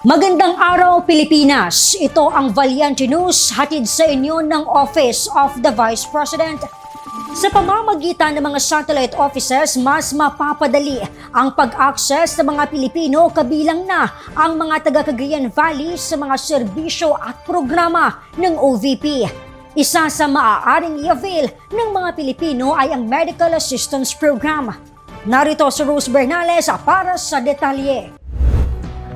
Magandang araw, Pilipinas! Ito ang Valiente News, hatid sa inyo ng Office of the Vice President. Sa pamamagitan ng mga satellite offices, mas mapapadali ang pag-access ng mga Pilipino kabilang na ang mga taga Cagayan Valley sa mga serbisyo at programa ng OVP. Isa sa maaaring i-avail ng mga Pilipino ay ang Medical Assistance Program. Narito si Rose Bernales para sa detalye.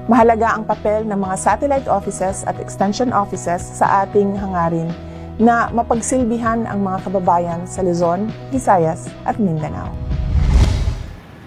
Mahalaga ang papel ng mga satellite offices at extension offices sa ating hangarin na mapagsilbihan ang mga kababayan sa Luzon, Visayas at Mindanao.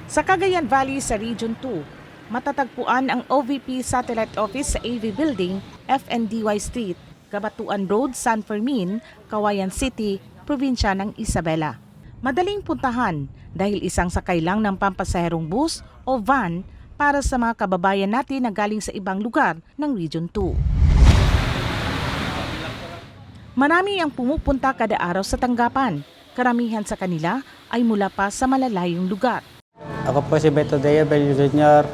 Sa Cagayan Valley sa Region 2, matatagpuan ang OVP Satellite Office sa AV Building, FNDY Street, Cabatuan Road, San Fermin, Cauayan City, Probinsya ng Isabela. Madaling puntahan dahil isang sakay lang ng pampasaherong bus o van para sa mga kababayan natin na galing sa ibang lugar ng Region 2. Marami ang pumupunta kada araw sa tanggapan. Karamihan sa kanila ay mula pa sa malalayong lugar. Ako po si Beto Deo Bello Jr.,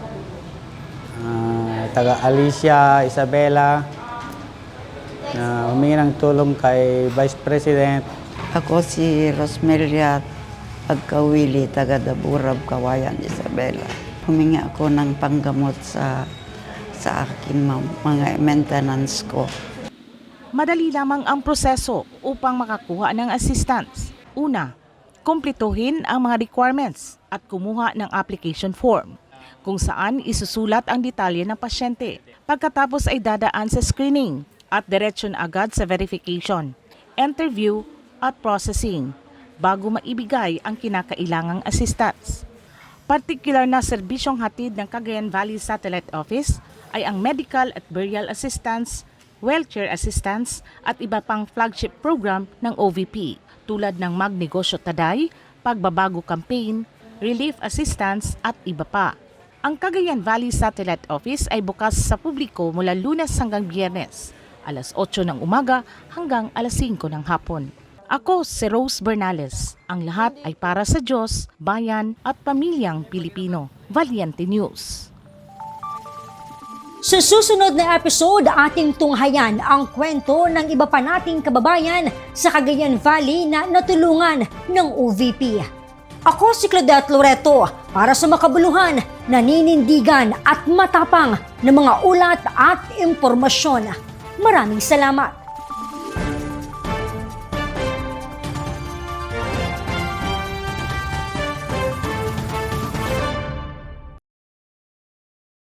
taga Alicia, Isabela, na humingi ng tulong kay Vice President. Ako si Rosmelia Pagkawili, taga Daburab, Cauayan, Isabela. Humingi ako ng panggamot sa aking mga maintenance ko. Madali lamang ang proseso upang makakuha ng assistance. Una, kumpletuhin ang mga requirements at kumuha ng application form kung saan isusulat ang detalye ng pasyente. Pagkatapos ay dadaan sa screening at diretsyon agad sa verification, interview at processing bago maibigay ang kinakailangang assistance. Partikular na serbisyong hatid ng Cagayan Valley Satellite Office ay ang medical at burial assistance, wheelchair assistance at iba pang flagship program ng OVP tulad ng Magnegosyo Taday, Pagbabago Campaign, Relief Assistance at iba pa. Ang Cagayan Valley Satellite Office ay bukas sa publiko mula Lunes hanggang Biyernes, alas 8 ng umaga hanggang alas 5 ng hapon. Ako si Rose Bernales. Ang lahat ay para sa Diyos, bayan at pamilyang Pilipino. Valiente News. Sa susunod na episode, ating tunghayan ang kwento ng iba pa nating kababayan sa Cagayan Valley na natulungan ng OVP. Ako si Claudette Loreto para sa makabuluhan, naninindigan at matapang na mga ulat at impormasyon. Maraming salamat!